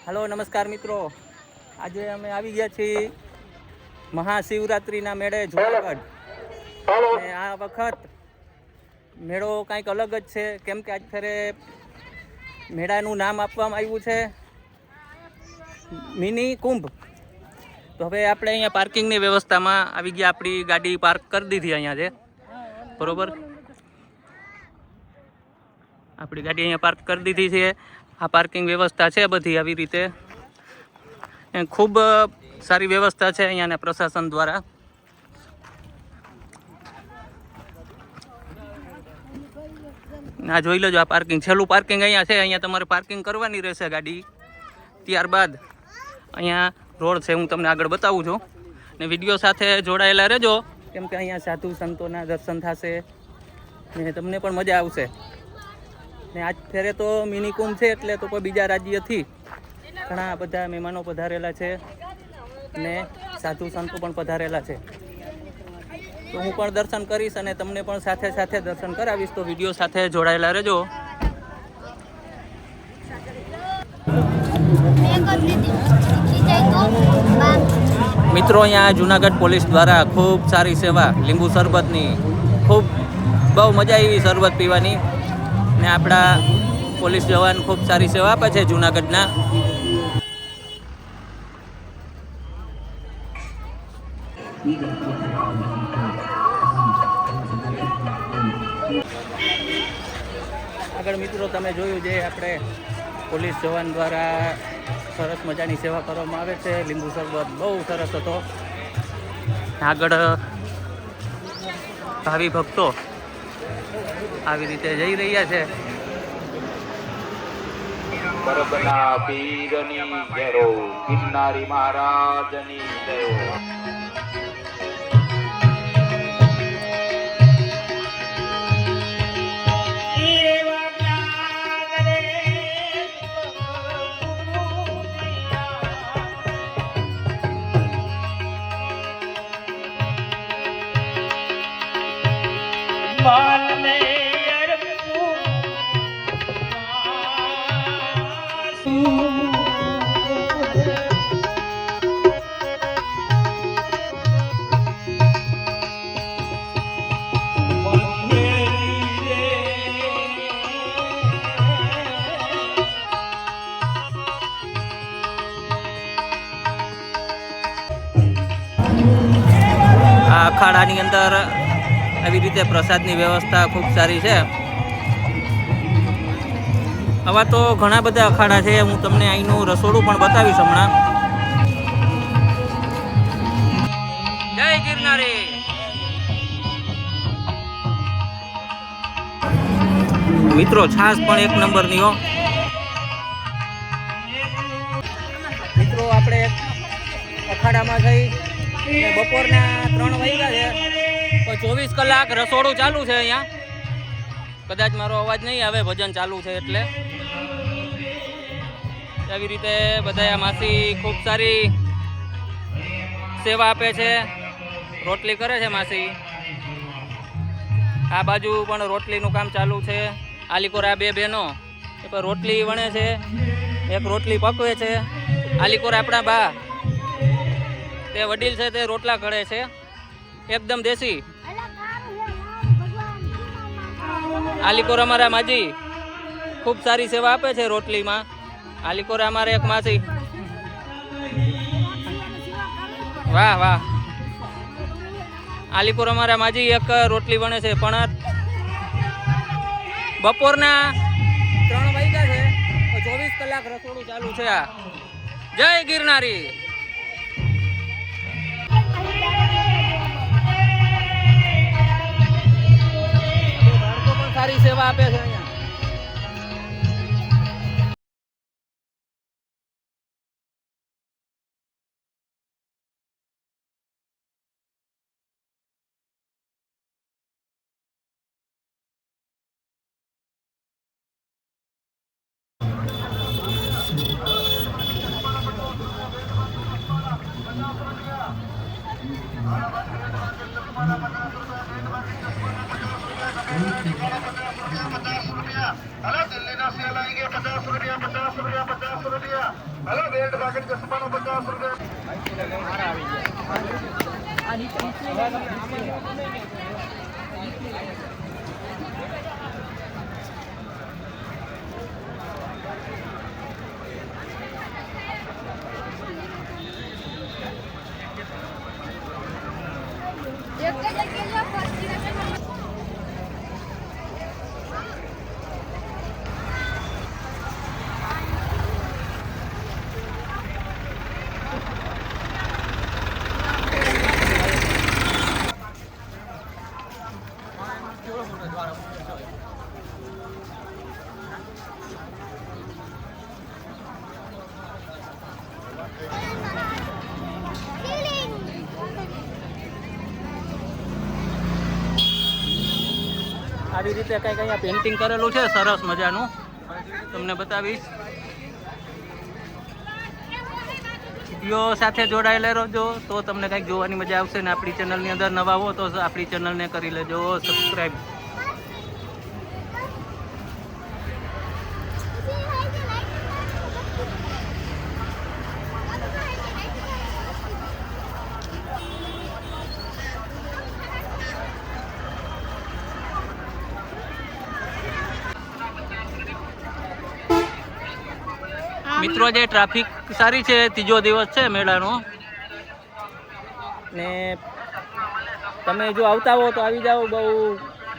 Hello नमस्कार मित्रों। आज अमे आवी गया छे महाशिवरात्रिना मेळे जूनागढ़। आ वखत मेळो कंईक अलग ज छे, केम के आज फेरे मेळानुं नाम आपवामां आव्युं छे मिनी कुंभ। तो हवे आपणे अहींया पार्किंगनी व्यवस्थामां आवी गया। आपणी गाड़ी पार्क करी दीधी अहींया जे बरोबर। आपणी गाड़ी अहींया पार्क करी दीधी छे। आ पार्किंग व्यवस्था है बधी आवी रीते। खूब सारी व्यवस्था है अहींयाना प्रशासन द्वारा। आ जोई लेजो, आ पार्किंग छेल्लुं पार्किंग अहींया छे। अहींया तमारे पार्किंग करवानी रहेशे गाड़ी। त्यारबाद अहींया रोड छे, हूँ तमने आगळ बतावुं छुं ने विडियो साथे जोडाયેલા રહેજો, केम के अहींया साधु संतोना दर्शन थशे ने तमने पण मजा आवशे। ने आज फेरे तो मिनी कुंभ छे એટલે તો કોઈ બીજા રાજ્યથી ઘણા બધા મહેમાનો પધારેલા છે ને સાધુ સંતો પણ પધારેલા છે। તો હું પણ દર્શન કરીશ અને તમને પણ સાથે સાથે દર્શન કરાવીશ। તો વિડીયો સાથે જોડાયેલા રહેજો। મિત્રો, અહીંયા જૂનાગઢ પોલીસ દ્વારા ખૂબ સારી સેવા, લીંબુ શરબતની ખૂબ બહુ મજા આવી શરબત પીવાની ને આપણા પોલીસ જવાન ખૂબ સારી સેવા આપે છે જૂનાગઢના। આગળ મિત્રો તમે જોયું જે આપણે પોલીસ જવાન દ્વારા સરસ મજાની સેવા કરવામાં આવે છે। લીંબુ શરબત બહુ સરસ હતો। આગળ ભાવિ ભક્તો આવી રીતે જઈ રહ્યા છે। બરબના પીરની જય, ગિરનારી મહારાજની જય। અખાડાની અંદર આવી રીતે પ્રસાદની વ્યવસ્થા ખૂબ સારી છે। આવા તો ઘણા બધા અખાડા છે। હું તમને અહીંનું રસોડું પણ બતાવીશ હમણાં। જય ગિરનારી। મિત્રો, છાસ પણ એક નંબરની હો। મિત્રો, આપણે અખાડામાં થઈ બપોરના 3 વાગ્યા છે, તો 24 કલાક રસોડું ચાલુ છે અહીંયા। કદાચ મારો અવાજ નહીં આવે, ભજન ચાલુ છે એટલે। આવી રીતે બધા માસી ખૂબ સારી સેવા આપે છે, રોટલી કરે છે માસી। આ બાજુ પણ રોટલીનું કામ ચાલુ છે। આલીકોરા બે બહેનો એ પણ રોટલી વણે છે, એક રોટલી પકવે છે। આલીકોરા આપણા બા તે વડીલ છે, તે રોટલા કરે છે એકદમ દેશી। આલીકોર અમારા માજી ખૂબ સારી સેવા આપે છે રોટલીમાં। આલીકોર અમારે એક માસી, વાહ વાહ। આલીકોર અમારા માજી એક રોટલી વણે છે, પણ બપોરના 3 વાગ્યા છે, તો 24 કલાક રસોડું ચાલુ છે આ। જય ગિરનારી। સારી સેવા આપે છે અહીંયા। આવી રીતે કંઈક અહીંયા પેઇન્ટિંગ કરેલું છે સરસ મજાનું, તમને બતાવીશ. વિડીયો સાથે જોડાયેલા રહેજો તો તમને કંઈક જોવાની મજા આવશે. ને આપણી ચેનલની અંદર નવા હો તો આપણી ચેનલને કરી લેજો સબસ્ક્રાઈબ. મિત્રો, જે ટ્રાફિક સારી છે, ત્રીજો દિવસ છે મેળાનો, ને તમે જો આવતા હો તો આવી જાઓ. બહુ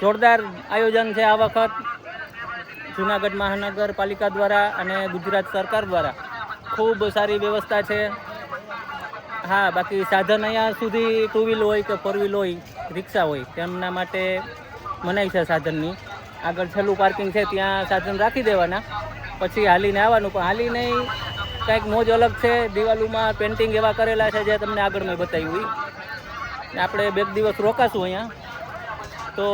જોરદાર આયોજન છે આ વખત જૂનાગઢ મહાનગરપાલિકા દ્વારા અને ગુજરાત સરકાર દ્વારા. ખૂબ સારી વ્યવસ્થા છે. હા, બાકી સાધન અહીંયા સુધી 2 વ્હીલ હોય કે 4 વ્હીલ હોય, રિક્ષા હોય, તેમના માટે મનાઈ છે સાધનની. આગળ છેલ્લું પાર્કિંગ છે, ત્યાં સાધન રાખી દેવાના, પછી હાલીને આવવાનું. પણ હાલીને કંઈક મોજ અલગ છે. દિવાલોમાં પેઇન્ટિંગ એવા કરેલા છે જે તમને આગળ મેં બતાવ્યું હોય. આપણે 2 દિવસ રોકાશું અહીંયા. તો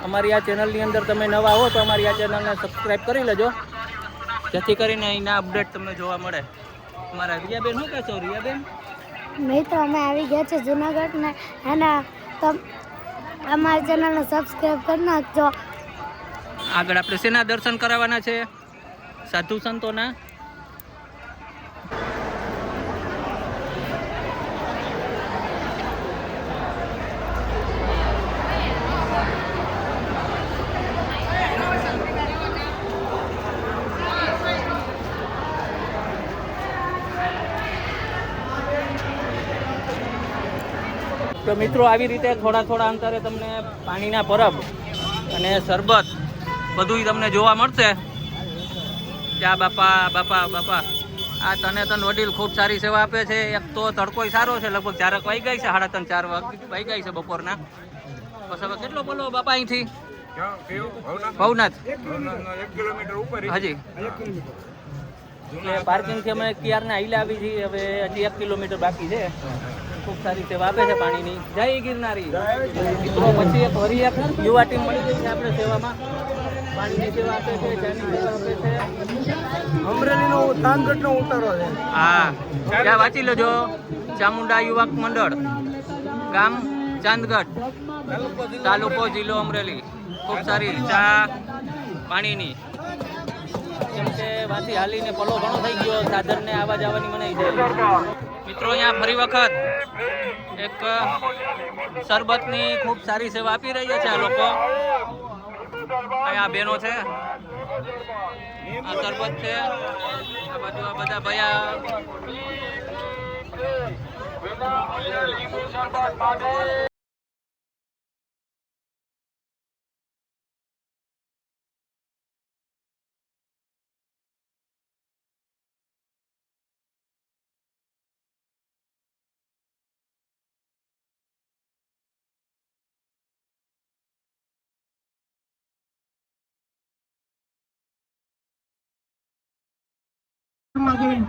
અમારી આ ચેનલની અંદર તમે નવા હો તો અમારી આ ચેનલને સબસ્ક્રાઈબ કરી લેજો, જેથી કરીને અહીંના અપડેટ તમને જોવા મળે. અમારા રિયાબેન શું કહેશો? રિયાબેન, મિત્રો અમે આવી ગયા છે જુનાગઢ ને એના અમારી ચેનલને સબસ્ક્રાઈબ કરી નાખજો. આગળ આપણે શેના દર્શન કરાવવાના છે? સાધુ સંતોના. તો મિત્રો, આવી રીતે થોડા અંતરે તમને પાણીના પરબ અને શરબત બધું તમને જોવા મળશે. જા બાપા બાપા બાપા, આ તને વડીલ ખૂબ સારી સેવા આપે છે. એક તો તડકોય સારો છે, લગભગ 4 વાગી ગઈ છે, 3:30 4 વાગી ગઈ છે બપોરના. બસ હવે કેટલો બોલો બાપા અહીંથી? ભવનાથ 1 કિલોમીટર ઉપર હજી. એટલે પાર્કિંગથી અમે ક્યારના હાઈલા આવી છીએ, હવે હજી 1 કિલોમીટર બાકી છે. ખૂબ સારી સેવા આપે છે પાણીની. જય ગિરનારી મિત્રો. પછી એક વરી એક યુવા ટીમ મળી ગઈ છે આપણે સેવામાં. પાણીની સેવા આપે છે, ચાની સેવા આપે છે. અમરેલીનો તાનગઢનો ઉતારો છે. હા, ત્યાં વાંચી લેજો. ચામુંડા યુવક મંડળ, ગામ ચાંદગઢ, તાલુકો જિલ્લો અમરેલી. ખૂબ સારી ચા પાણીની. કેમ કે વાંચી હાલીને પલો ઘણો થઈ ગયો, સાધનને આવવા જવાની મનાઈ છે. મિત્રો, અહીંયા ફરી વખત એક શરબતની ખૂબ સારી સેવા આપી રહ્યા છે આ લોકો. અહીંયા બહેનો છે, આ શરબત છે, આ બાજુ આ બધા ભયા.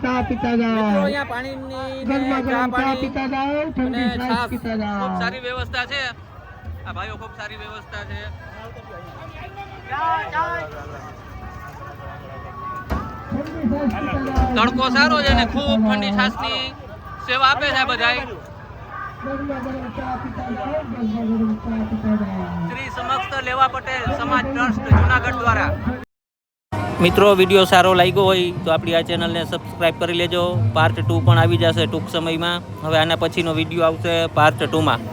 ચા પીતા જાઓ. અહીંયા પાણીની ચા પાણી અને છાશ ખૂબ સારી વ્યવસ્થા છે. આ ભાઈઓ ખૂબ સારી વ્યવસ્થા છે. તડકો સારો છે ને ખૂબ ઠંડી છાશની સેવા આપે છે બધાય. શ્રી સમસ્ત લેવા પટેલ સમાજ ટ્રસ્ટ જુનાગઢ દ્વારા. મિત્રો વિડીયો સારો લાગ્યો હોય તો આપણી આ ચેનલને સબસ્ક્રાઈબ કરી લેજો. પાર્ટ 2 પણ આવી જશે ટૂંક સમયમાં. હવે આના પછીનો વિડીયો આવશે પાર્ટ 2માં.